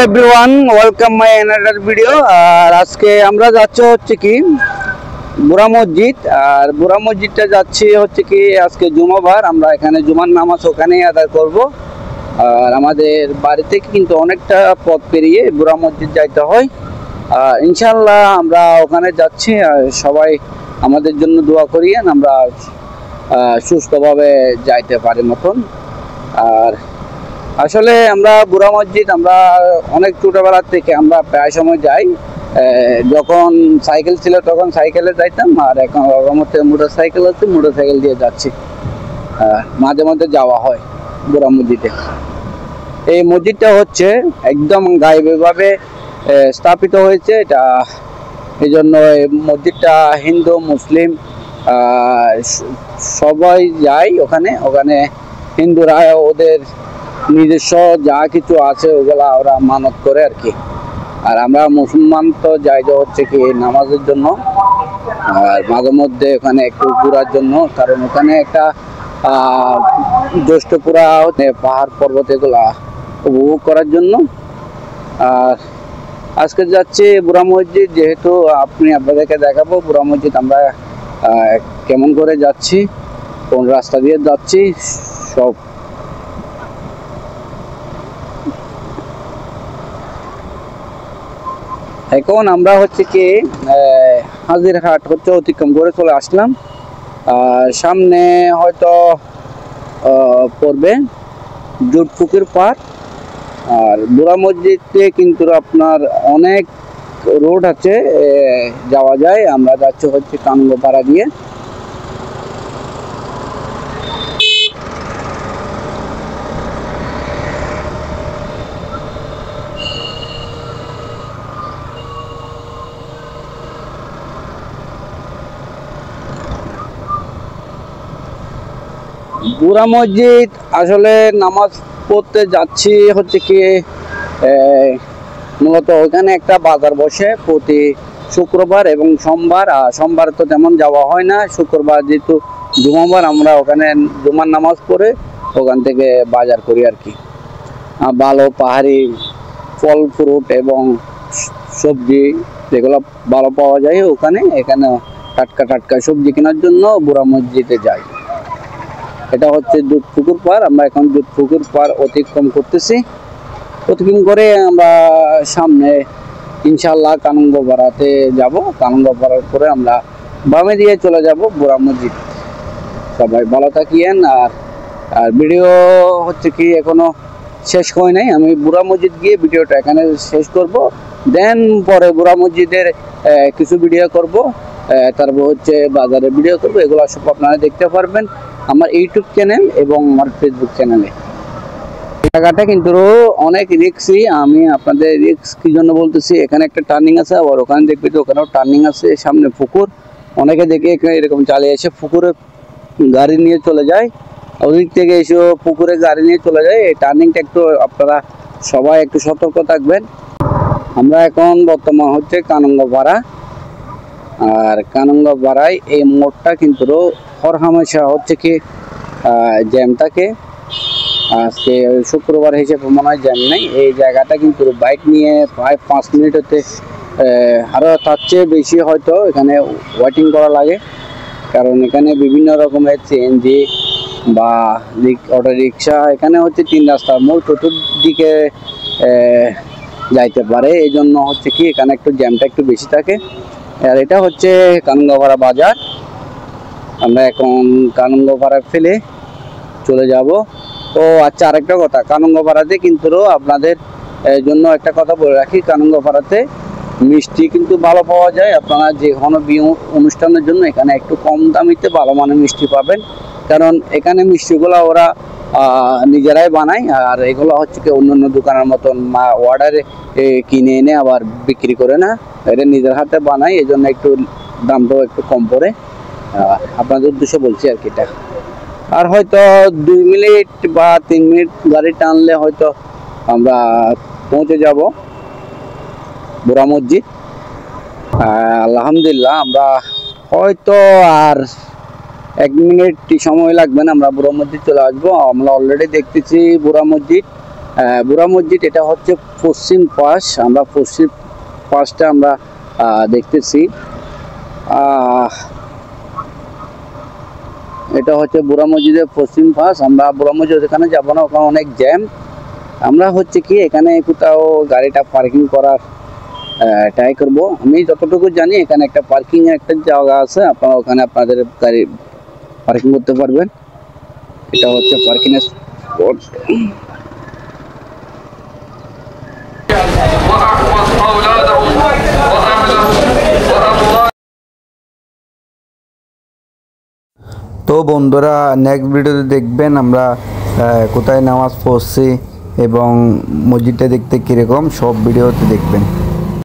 Everyone, welcome my another video. আর আজকে আমরা যাচ্ছি হচ্ছে কি বুড়া মসজিদ। আর বুড়া মসজিদটা যাচ্ছি হচ্ছে কি আজকে জুমাবার, আমরা এখানে জুমার নামাজ ওখানেই আদায় করব। আর আমাদের বাড়ি থেকে কিন্তু অনেকটা পথ পেরিয়ে বুড়া মসজিদ যাইতে হয়। আর ইনশাল্লাহ আমরা ওখানে যাচ্ছি। আর সবাই আমাদের জন্য দোয়া করিয়েন, আমরা সুস্থভাবে যাইতে পারি মতন। আর আসলে আমরা বুড়া মসজিদ আমরা অনেক ছোটবেলার থেকে আমরা প্রায় সময় যাই। যখন সাইকেল ছিল তখন সাইকেলে যাইতাম, আর এখন মোটর সাইকেল আছে, মোটর সাইকেল দিয়ে যাচ্ছি। মাঝে মধ্যে যাওয়া হয় বুড়া মসজিদে। এই মসজিদটা হচ্ছে একদম গায়েবীভাবে স্থাপিত হয়েছে। এটা এই জন্য এই মসজিদটা হিন্দু মুসলিম সবাই যায় ওখানে। ওখানে হিন্দুরা ওদের নিজস্ব যা কিছু আছে ওগুলা ওরা মানত করে আর কি। আর আমরা মুসলমান তো যাই যে হচ্ছে কি নামাজের জন্য, আর মাঝে মধ্যে ওখানে একটু ঘোরার জন্য, কারণ ওখানে একটা জ্যৈষ্ঠপুরা পাহাড় পর্বত এগুলা উপভোগ করার জন্য। আর আজকে যাচ্ছি বুড়া মসজিদ, যেহেতু আপনাদেরকে দেখাবো বুড়া মসজিদ আমরা কেমন করে যাচ্ছি, কোন রাস্তা দিয়ে যাচ্ছি সব। এখন আমরা হচ্ছে কি হাজিরহাট হচ্ছে অতিক্রম করে চলে আসলাম। সামনে হয়তো পড়বে জুটপুকুর পার। আর বুড়া মসজিদে কিন্তু আপনার অনেক রোড আছে, যাওয়া যায়। আমরা যাচ্ছি হচ্ছে কানগোপাড়া দিয়ে। বুড়া মসজিদ আসলে নামাজ পড়তে যাচ্ছি হচ্ছে কি মূলত ওখানে একটা বাজার বসে প্রতি শুক্রবার এবং সোমবার। আর সোমবার তো তেমন যাওয়া হয় না, শুক্রবার যেহেতু জুমাবার আমরা ওখানে জুমার নামাজ পড়ে ওখান থেকে বাজার করি আর কি। ভালো পাহাড়ি ফল ফ্রুট এবং সবজি যেগুলো ভালো পাওয়া যায় ওখানে। এখানে টাটকা টাটকা সবজি কেনার জন্য বুড়া মসজিদে যাই। এটা হচ্ছে দুধপুকুর পার। আমরা এখন দুধপুকুর পার অতিক্রম করতেছি। অতিক্রম করে আমরা সামনে ইনশাল্লাহ কানগোপাড়াতে যাব। কানগোপাড়ার পরে আমরা বামে দিয়ে চলে যাব বুড়া মসজিদ। সবাই ভালো থাকিয়েন। আর ভিডিও হচ্ছে কি এখনো শেষ হয় নাই, আমি বুড়া মসজিদ গিয়ে ভিডিওটা এখানে শেষ করব। দেন পরে বুড়া মসজিদের কিছু ভিডিও করব, তারপর হচ্ছে বাজারের ভিডিও করব। এগুলো সব আপনারা দেখতে পারবেন আমার ইউটিউব চ্যানেল এবং আমার ফেসবুক চ্যানেলে। জায়গাটা কিন্তু অনেক রিস্কি। আমি আপনাদের রিস্ক কি জন্য বলতেছি, এখানে একটা টার্নিং আছে, আবার ওখানে দেখবে তো ওখানেও টার্নিং আছে। সামনে পুকুর, অনেকে দেখে এখানে এরকম চালিয়ে এসে পুকুরে গাড়ি নিয়ে চলে যায়, ওদিক থেকে এসে পুকুরে গাড়ি নিয়ে চলে যায়। এই টার্নিংটা একটু আপনারা সবাই একটু সতর্ক থাকবেন। আমরা এখন বর্তমান হচ্ছে কানগোপাড়া। আর কানগোপাড়ায় এই মোড়টা কিন্তু হরহামেশা হচ্ছে কি জ্যাম থাকে। আজকে শুক্রবার হিসেবে মনে হয় জ্যাম নেই। এই জায়গাটা কিন্তু বাইক নিয়ে প্রায় 5 মিনিট হতে আরও তার চেয়ে বেশি হয়তো এখানে ওয়েটিং করা লাগে, কারণ এখানে বিভিন্ন রকমের সিএনজি বা অটো রিক্সা, এখানে হচ্ছে 3 রাস্তার মোড় চতুর্দিকে যাইতে পারে। এই জন্য হচ্ছে কি এখানে একটু জ্যামটা একটু বেশি থাকে। আর এটা হচ্ছে কানগোপাড়া বাজার। আমরা এখন কানগোপাড়া ফেলে চলে যাব। তো আচ্ছা, আরেকটা কথা, কানগোপাড়াতে কিন্তু আপনাদের জন্য একটা কথা বলে রাখি, কানগোপাড়াতে মিষ্টি কিন্তু ভালো পাওয়া যায়। আপনারা যে কোনো বিয়ে অনুষ্ঠানের জন্য এখানে একটু কম দামিতে ভালো মানের মিষ্টি পাবেন, কারণ এখানে মিষ্টিগুলো ওরা নিজেরাই বানায়। আর এগুলো হচ্ছে কি অন্যান্য দোকানের মতন অর্ডারে কিনে এনে আবার বিক্রি করে না, এটা নিজের হাতে বানায়। এই জন্য একটু দামটাও একটু কম পড়ে। আপনাদের উদ্দেশ্যে বলছি আর কি এটা। আর হয়তো 2 মিনিট বা 3 মিনিট গাড়ি টানলে হয়তো আমরা পৌঁছে যাব বুড়া মসজিদ। আলহামদুলিল্লাহ আমরা হয়তো আর 1 মিনিট সময় লাগবে না, আমরা বুড়া মসজিদ চলে আসবো। আমরা অলরেডি দেখতেছি বুড়া মসজিদ। বুড়া মসজিদ এটা হচ্ছে পশ্চিম পাশ, আমরা পশ্চিম পাশটা আমরা দেখতেছি। এটা হচ্ছে বুড়া মসজিদের পশ্চিম পাশ। আমরা বুড়া মসজিদ এখানে যাবো না, ওখানে অনেক জ্যাম। আমরা হচ্ছে কি এখানে কোথাও গাড়িটা পার্কিং করার ট্রাই করবো। আমি যতটুকু জানি এখানে একটা পার্কিং এর একটা জায়গা আছে, আপনারা ওখানে আপনাদের গাড়ি পার্কিং করতে পারবেন। এটা হচ্ছে পার্কিং এর স্পট। তো বন্ধুরা নেক্সট ভিডিওতে দেখবেন আমরা কোথায় নামাজ পড়ছি এবং মসজিদটা দেখতে কীরকম, সব ভিডিওতে দেখবেন।